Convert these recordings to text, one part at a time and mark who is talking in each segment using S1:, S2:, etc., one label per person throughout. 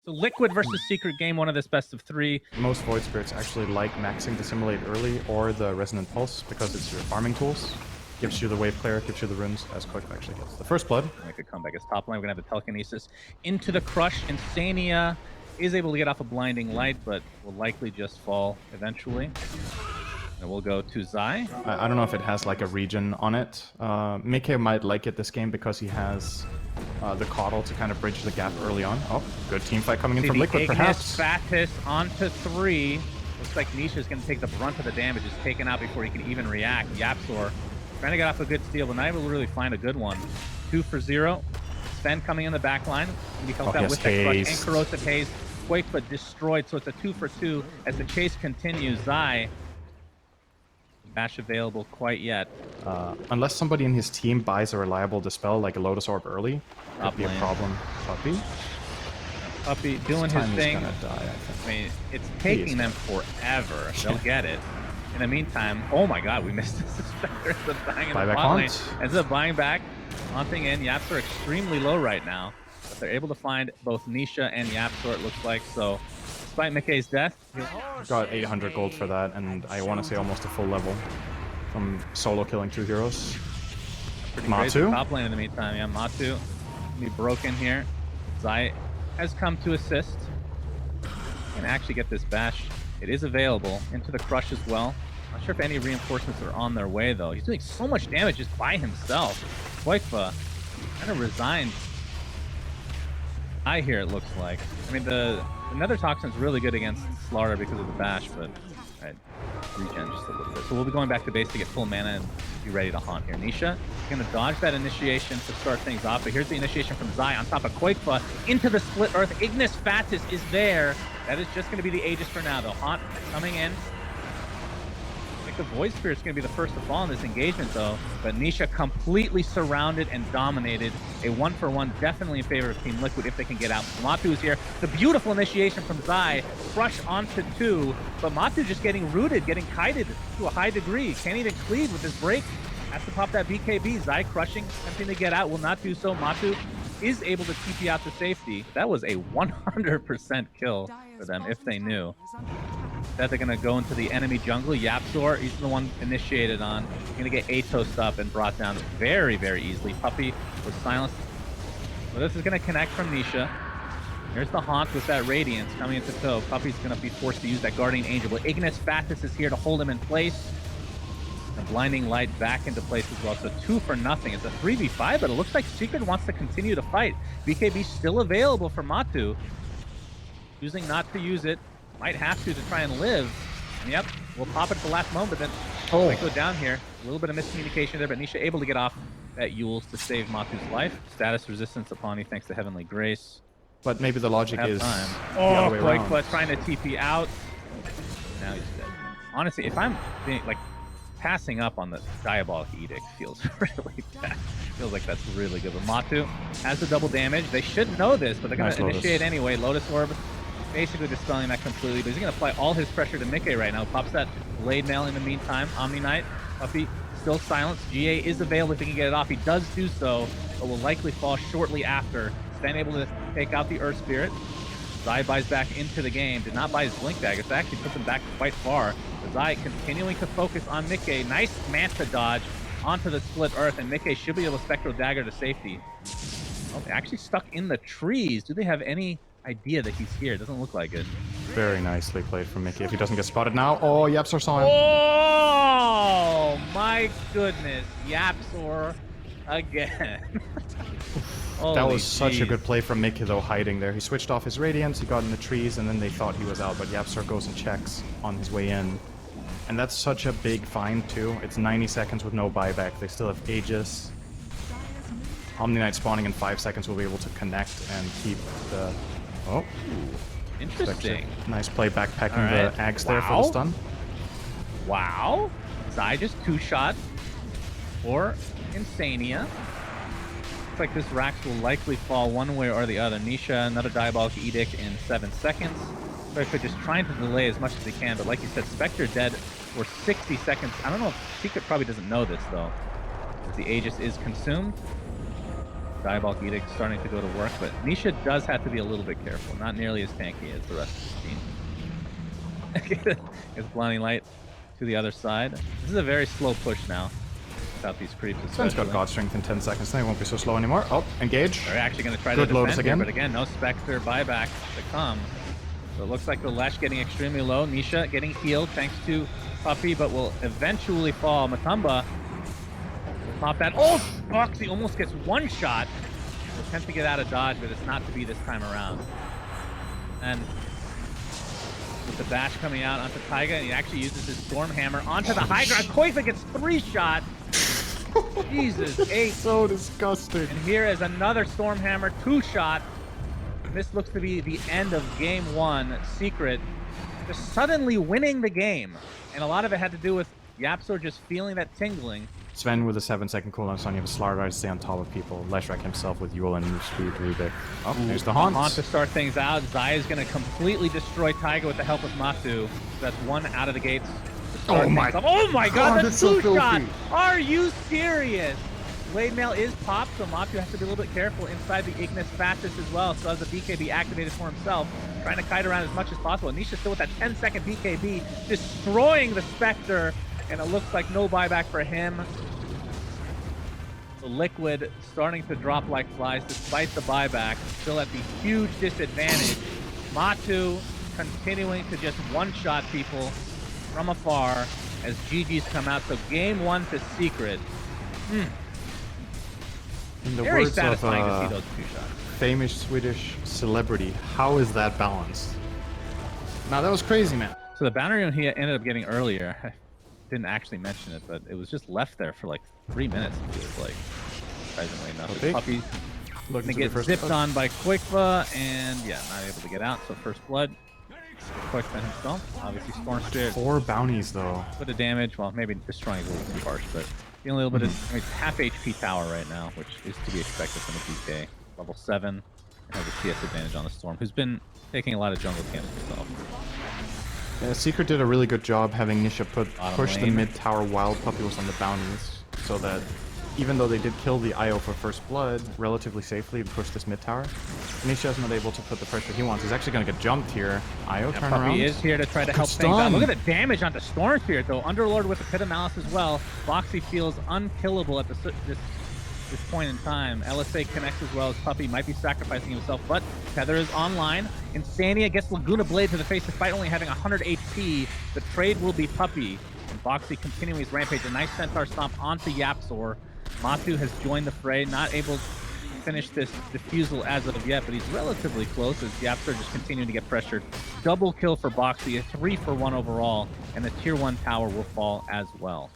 S1: So Liquid versus Secret game, one of this best of three.
S2: Most Void Spirits actually like maxing Dissimulate early or the Resonant Pulse because it's your farming tools. Gives you the wave clear, gives you the runes, as Quick actually gets the first blood.
S1: Make a comeback as top lane. We're going to have the telekinesis into the crush. Insania is able to get off a blinding light, but will likely just fall eventually. And we'll go to Zai.
S2: I don't know if it has like a region on it. Mickey might like it this game because he has the Coddle to kind of bridge the gap early on. Oh, good team fight coming in from Liquid, perhaps.
S1: Fatis onto 3. Looks like Nisha's going to take the brunt of the damage. Is taken out before he can even react. YapzOr trying to get off a good steal, but not able to really find a good one. 2 for 0. Sven coming in the back line. And he comes out with that crush and corrosive haze. Quake, but destroyed, so it's a 2 for 2 as the chase continues. Zai, bash available quite yet.
S2: Unless somebody in his team buys a reliable Dispel like a Lotus Orb early, that'd be a problem.
S1: Puppey doing his thing.
S2: Gonna die, I think.
S1: I mean, it's taking them forever. They'll get it. In the meantime, oh my god, we missed this Spectre. Ends up dying in the bot lane. Ends up buying back, haunting in. YapzOr extremely low right now, but they're able to find both Nisha and YapzOr, it looks like. So, despite Mickey's death,
S2: got 800 gold for that, and I want to say almost a full level from solo killing 2 heroes. Matu
S1: top lane in the meantime. Yeah, Matu be broken here. Zai has come to assist and actually get this bash. It is available into the crush as well. Not sure if any reinforcements are on their way though. He's doing so much damage just by himself. Quakefa kind of resigned. I hear it looks like. I mean, the Nether Toxin's really good against Slaughter because of the bash, but right, regen just a little bit. So we'll be going back to base to get full mana and be ready to haunt here. Nisha gonna dodge that initiation to start things off, but here's the initiation from Zai on top of Quakefa into the split earth. Ignis Fatis is there. That is just gonna be the Aegis for now though. Haunt coming in. I think the Void Spirit's gonna be the first to fall in this engagement though, but Nisha completely surrounded and dominated. A 1-for-1 definitely in favor of Team Liquid if they can get out. Matu is here. The beautiful initiation from Zai. Crush onto 2, but Matu just getting rooted, getting kited to a high degree. Can't even cleave with his break. Has to pop that BKB. Zai crushing, attempting to get out, will not do so. Matu is able to TP out to safety. That was a 100% kill for them if they knew. That they're gonna go into the enemy jungle. YapzOr, he's the one initiated on. Gonna get Atos up and brought down very, very easily. Puppey was silenced. So this is gonna connect from Nisha. Here's the haunt with that radiance coming into tow. Puppey's gonna be forced to use that guardian angel, but Ignis Fatis is here to hold him in place. And blinding light back into place as well. So 2 for nothing. It's a 3v5, but it looks like Secret wants to continue to fight. BKB still available for Matu. Choosing not to use it. Might have to try and live. And yep, we'll pop it at the last moment, but then might go down here. A little bit of miscommunication there, but Nisha able to get off that Yules to save Matu's life. Status resistance upon you thanks to Heavenly Grace.
S2: But maybe the logic is the
S1: other
S2: way around.
S1: But trying to TP out. Now he's dead. Honestly, if I'm being, like, passing up on the Diabolic Edict feels really bad. Feels like that's really good. But Matu has the double damage. They should know this, but they're going to initiate anyway. Lotus Orb basically dispelling that completely, but he's going to apply all his pressure to Mickey right now. Pops that Blade Mail in the meantime. Omni Knight, Puppey still silenced. GA is available if he can get it off. He does do so, but will likely fall shortly after. Sven able to take out the Earth Spirit. Zai buys back into the game. Did not buy his Blink Dagger, so actually puts him back quite far. But Zai continuing to focus on Mickey. Nice Manta dodge onto the split Earth, and Mickey should be able to Spectral Dagger to safety. Oh, they're actually stuck in the trees. Do they have any idea that he's here? Doesn't look like it.
S2: Very nicely played from Mickey. If he doesn't get spotted now, oh, YapzOr saw him.
S1: Oh my goodness, YapzOr again.
S2: That was such a good play from Mickey though, hiding there. He switched off his radiance, he got in the trees, and then they thought he was out, but YapzOr goes and checks on his way in. And that's such a big find too. It's 90 seconds with no buyback. They still have Aegis. Omni Knight spawning in 5 seconds will be able to connect and keep the... Oh.
S1: Interesting.
S2: Nice play backpacking the Axe there for the stun.
S1: Wow. Zai just 2-shot for Insania. Looks like this Rax will likely fall one way or the other. Nisha, another Diabolic Edict in 7 seconds. Spectre just trying to delay as much as he can, but like you said, Spectre dead for 60 seconds. I don't know if Secret probably doesn't know this though. The Aegis is consumed. Diabolic Edict starting to go to work, but Nisha does have to be a little bit careful. Not nearly as tanky as the rest of the team. It's blinding light to the other side. This is a very slow push now. Without these creeps,
S2: Sven's got God Strength in 10 seconds, then he won't be so slow anymore. Oh, engage.
S1: They're actually going to try
S2: Good
S1: to
S2: Lotus
S1: defend here,
S2: again.
S1: but again, no Spectre buyback to come. So it looks like the Lesh getting extremely low. Nisha getting healed thanks to Puppy, but will eventually fall. Matumba will pop that. Oh, Foxy almost gets one shot. Will attempt to get out of dodge, but it's not to be this time around. And with the bash coming out onto Taiga, and he actually uses his Storm Hammer onto the high ground. Koifa gets 3 shots. Jesus, 8.
S2: So disgusting.
S1: And here is another Storm Hammer, 2 shot. This looks to be the end of game 1. Secret just suddenly winning the game. And a lot of it had to do with Yapzor just feeling that tingling.
S2: Sven with a 7-second cooldown, so you have a Slardar to stay on top of people. Leshrac himself with Yule and Move Speed, Rubik. Oh, there's the Haunt.
S1: Haunt to start things out. Zaya is going to completely destroy Taiga with the help of Matu. That's 1 out of the gates.
S2: Oh my
S1: God, that's 2
S2: so
S1: shots! Are you serious? Blade Mail is popped, so Matu has to be a little bit careful inside the Ignis Fascist as well, so has the BKB activated for himself, trying to kite around as much as possible. And Nisha still with that 10-second BKB, destroying the Spectre, and it looks like no buyback for him. The Liquid starting to drop like flies despite the buyback, still at the huge disadvantage. Matu continuing to just one-shot people from afar as GG's come out. So game 1 to Secret.
S2: In the
S1: Very
S2: words
S1: satisfying
S2: of
S1: to see those 2 shots.
S2: famous Swedish celebrity, how is that balanced? Now that was crazy, man.
S1: So the boundary he ended up getting earlier, I didn't actually mention it, but it was just left there for like 3 minutes. It was like surprisingly enough.
S2: Okay.
S1: Puppy
S2: Looking
S1: gonna
S2: to
S1: get
S2: the first
S1: zipped
S2: blood.
S1: on by Koikva, and yeah, not able to get out. So first blood. Koikva himself, obviously Storm Spirit.
S2: 4 bounties though.
S1: Bit of damage. Well, maybe destroying is a little too harsh, but dealing a little bit of, I mean, half HP tower right now, which is to be expected from a DK. Level 7, and has a CS advantage on the Storm, who's been taking a lot of jungle camps himself.
S2: Secret did a really good job having Nisha push the
S1: lane.
S2: mid tower while Puppy was on the bounties, so that even though they did kill the IO for first blood relatively safely and push this mid tower, Nisha's not able to put the pressure he wants. He's actually going to get jumped here. IO turn around.
S1: Puppy is here to try to help things out. Look at the damage onto Storm Spirit, though. Underlord with the Pit of Malice as well. Boxy feels unkillable at this point in time. LSA connects as well as Puppy might be sacrificing himself, but Tether is online. Insania gets Laguna Blade to the face despite only having 100 HP. The trade will be Puppy. And Boxy continuing his rampage. A nice Centaur Stomp onto Yapzor. Matu has joined the fray, not able to finish this defusal as of yet, but he's relatively close as Yapzor just continuing to get pressured. Double kill for Boxy, a 3-for-1 overall, and the tier 1 tower will fall as well.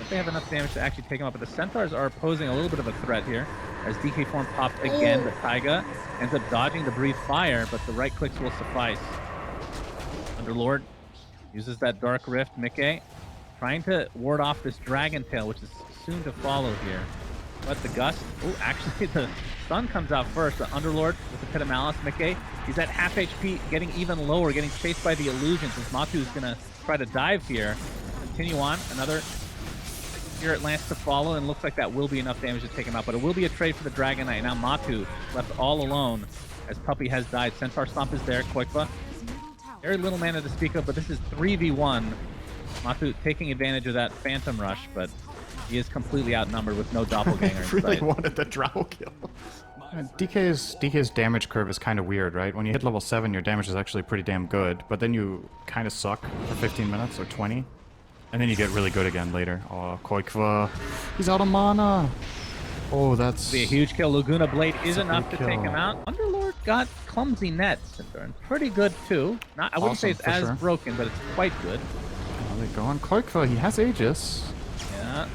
S1: If they have enough damage to actually take him out, but the Centaurs are posing a little bit of a threat here as DK form popped again, but Taiga ends up dodging the breathe fire, but the right clicks will suffice. Underlord uses that Dark Rift. Mickey trying to ward off this Dragon Tail, which is soon to follow here. But the Gust, oh, actually the Stun comes out first. The Underlord with the Pit of Malice. Mickey, he's at half HP, getting even lower, getting chased by the Illusion since Matu is gonna try to dive here. Continue on, another Spirit Lance to follow, and looks like that will be enough damage to take him out, but it will be a trade for the Dragon Knight. Now Matu left all alone as Puppy has died. Centaur Stomp is there. Koikva, very little mana to speak of, but this is 3v1. Matu taking advantage of that Phantom Rush, but he is completely outnumbered with no Doppelganger in
S2: really
S1: sight.
S2: wanted the drow kill. DK's damage curve is kind of weird, right? When you hit level 7, your damage is actually pretty damn good, but then you kind of suck for 15 minutes or 20. And then you get really good again later. Oh, Koikva. He's out of mana. Oh, that's...
S1: Be a huge kill. Laguna Blade is
S2: a
S1: enough to
S2: big
S1: take
S2: kill.
S1: him out. Underlord got Clumsy Nets, and pretty good too. Not, I wouldn't say it's
S2: Awesome, for
S1: as
S2: sure.
S1: broken, but it's quite good.
S2: Oh, they go on Koikva. He has Aegis.
S1: Yeah.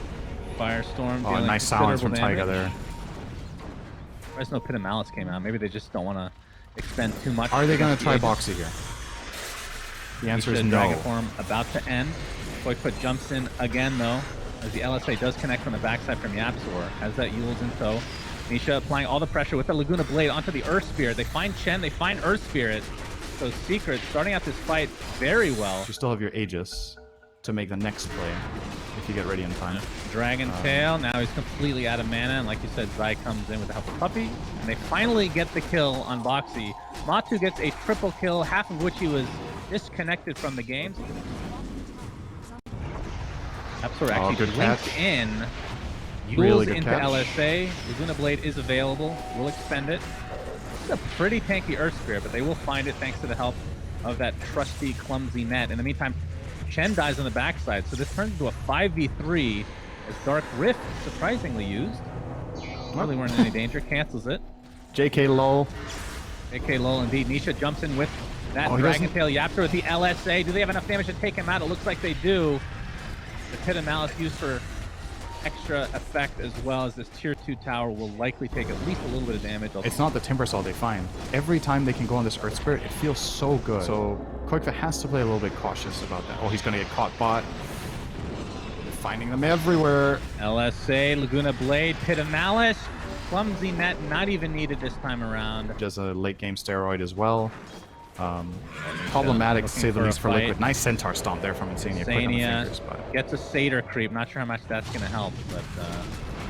S1: Firestorm.
S2: Oh,
S1: dealing
S2: nice silence from
S1: considerable
S2: Taiga
S1: damage.
S2: there.
S1: There's no Pit of Malice came out. Maybe they just don't want to expend too much.
S2: Are they going
S1: against
S2: to try
S1: the Aegis.
S2: Boxy here? The answer is
S1: Nisha
S2: no.
S1: Dragon Form about to end. Koikva jumps in again, though, as the LSA does connect from the backside from Yapzor. Has that Yule's in tow. Nisha applying all the pressure with the Laguna Blade onto the Earth Spirit. They find Chen, they find Earth Spirit. So Secret starting out this fight very well.
S2: You still have your Aegis to make the next play. if you get ready in time.
S1: Dragon Tail, now he's completely out of mana, and like you said, Zai comes in with the help of Puppey, and they finally get the kill on Boxy. Matu gets a triple kill, half of which he was disconnected from the game. Absol actually blinked in, Yules into catch. LSA, Laguna Blade is available, we'll expend it. This is a pretty tanky Earth Spirit, but they will find it thanks to the help of that trusty, clumsy net. In the meantime, Chen dies on the backside, so this turns into a 5v3 as Dark Rift surprisingly used. Really weren't in any danger, cancels it.
S2: JK lol.
S1: JK lol indeed. Nisha jumps in with that Dragon Tail Yapster with the LSA. Do they have enough damage to take him out? It looks like they do. The Pit of Malice used for extra effect, as well as this tier 2 tower will likely take at least a little bit of damage.
S2: It's not the Timbersaw they find. Every time they can go on this Earth Spirit, it feels so good. So Koikva has to play a little bit cautious about that. Oh, he's going to get caught bot. They're finding them everywhere.
S1: LSA, Laguna Blade, Pit of Malice. Clumsy net, not even needed this time around.
S2: Just a late game steroid as well. Problematic to say the least for Liquid. Nice Centaur Stomp there from Insania. Quick on the fingers, but
S1: gets a Satyr creep. Not sure how much that's going to help, but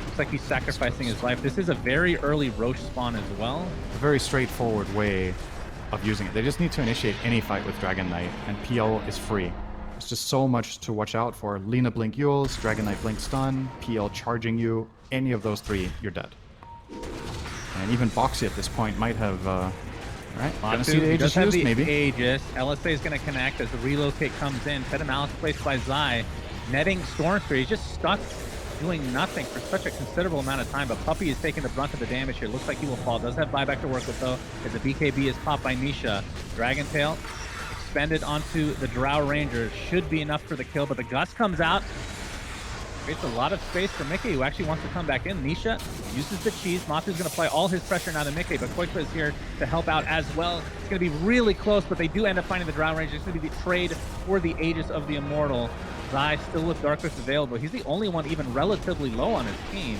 S1: looks like he's sacrificing his life. This is a very early Roche spawn as well.
S2: A very straightforward way of using it. They just need to initiate any fight with Dragon Knight, and PL is free. There's just so much to watch out for. Lina Blink Yules, Dragon Knight Blink Stun, PL charging you. Any of those three, you're dead. And even Boxy at this point might have... Alright, gonna see the Aegis used, maybe.
S1: Aegis. LSA is gonna connect as the relocate comes in. Pit of Malice placed by Zai. Netting Stormsphere. He's just stuck doing nothing for such a considerable amount of time, but Puppey is taking the brunt of the damage here. Looks like he will fall. Does have buyback to work with, though, as the BKB is popped by Nisha. Dragon Tail expended onto the Drow Ranger. Should be enough for the kill, but the Gust comes out. Creates a lot of space for Mickey, who actually wants to come back in. Nisha uses the cheese. Matu's going to apply all his pressure now to Mickey, but Koikva is here to help out as well. It's going to be really close, but they do end up finding the Drow Ranger. It's going to be the trade for the Aegis of the Immortal. Zai still with Dark Rift available. He's the only one even relatively low on his team.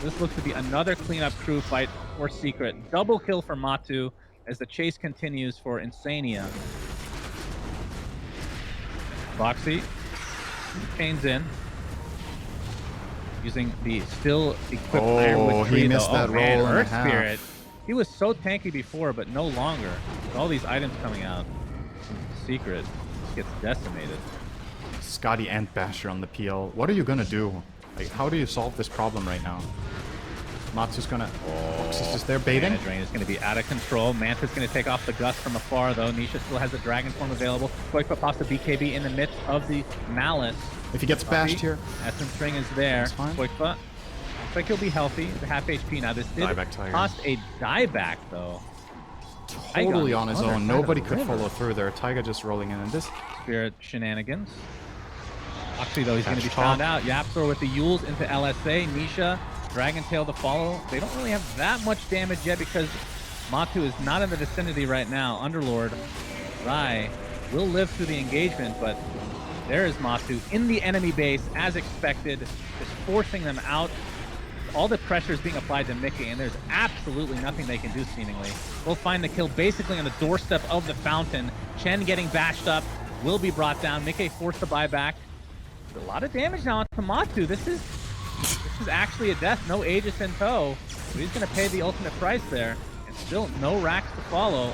S1: This looks to be another cleanup crew fight for Secret. Double kill for Matu as the chase continues for Insania. Boxy chains in. Using the still equipped Ironwood tree,
S2: he missed that roll and
S1: Earth Spirit. He was so tanky before, but no longer. With all these items coming out, Secret just gets decimated.
S2: Scotty and Basher on the PL. What are you gonna do? Like, how do you solve this problem right now? Matsu's gonna... Fox is just there baiting.
S1: Mana Drain is gonna be out of control. Manta's gonna take off the Gust from afar, though. Nisha still has the Dragon Form available. Koikva pops the BKB in the midst of the Malice.
S2: If he gets bashed here.
S1: Essence Ring is there. Koikva looks like he'll be healthy. The half HP now. This did cost a dieback, though.
S2: Totally on his own. Nobody could follow through there. Taiga just rolling in. And this
S1: Spirit shenanigans. Actually, though, he's going to be found out. Yapsor with the Yules into LSA. Nisha, Dragon Tail to follow. They don't really have that much damage yet because Matu is not in the vicinity right now. Underlord, Zai will live through the engagement, but there is Matu in the enemy base as expected, just forcing them out. All the pressure is being applied to Mickey, and there's absolutely nothing they can do seemingly. We'll find the kill basically on the doorstep of the fountain. Chen getting bashed up, will be brought down. Mickey forced to buy back. A lot of damage now onto Matu. This is actually a death. No Aegis in tow. So he's going to pay the ultimate price there. And still no racks to follow.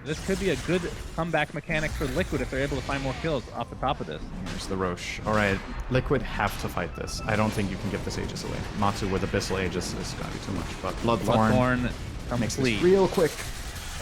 S1: This could be a good comeback mechanic for Liquid if they're able to find more kills off the top of this.
S2: Here's the Roche. All right, Liquid have to fight this. I don't think you can give this Aegis away. Matu with Abyssal Aegis is going to be too much. But Bloodthorn makes this real quick.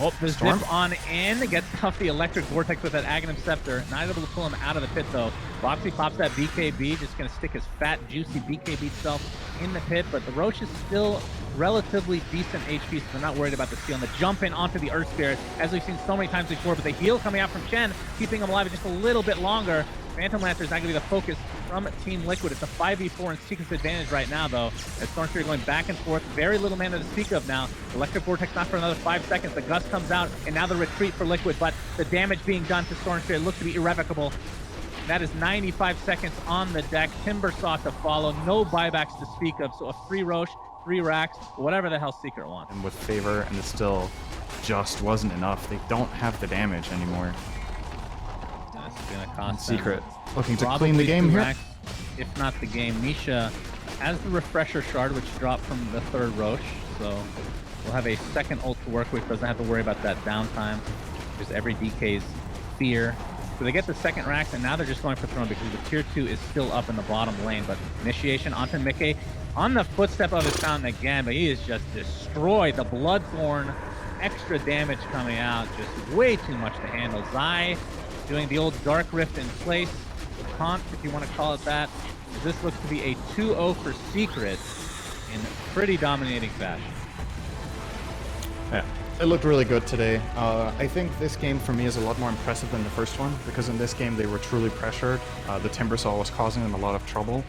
S1: Oh, the zip on in, gets off the Electric Vortex with that Aghanim Scepter. Not able to pull him out of the pit, though. Boxy pops that BKB, just going to stick his fat, juicy BKB self in the pit, but the Roche is still relatively decent HP, so they're not worried about the steal. And the jump in onto the Earth Spirit, as we've seen so many times before, but the heal coming out from Chen, keeping him alive just a little bit longer. Phantom Lancer is not going to be the focus from Team Liquid. It's a 5v4 in Secret's advantage right now, though, as Stormsphere going back and forth. Very little mana to speak of now. Electric Vortex not for another 5 seconds. The Gust comes out, and now the retreat for Liquid, but the damage being done to Stormsphere looks to be irrevocable. That is 95 seconds on the deck. Timbersaw to follow. No buybacks to speak of, so a free Roche, 3 racks, whatever the hell Secret wants.
S2: And with favor, and it still just wasn't enough. They don't have the damage anymore.
S1: That's going to cost them.
S2: Secret looking to
S1: Probably
S2: clean the game
S1: 2
S2: here.
S1: racks, if not the game. Nisha has the refresher shard, which dropped from the third Roche, so we'll have a second ult to work with. Doesn't have to worry about that downtime. Just every DK's fear. So they get the second rack, and now they're just going for throne because the tier 2 is still up in the bottom lane. But initiation onto Mickey on the footstep of his fountain again, but he is just destroyed. The Bloodthorn, extra damage coming out, just way too much to handle. Zai doing the old Dark Rift in place. Taunt, if you want to call it that. This looks to be a 2-0 for Secret in pretty dominating fashion.
S2: Yeah, it looked really good today. I think this game for me is a lot more impressive than the first one, because in this game they were truly pressured. The Timbersaw was causing them a lot of trouble,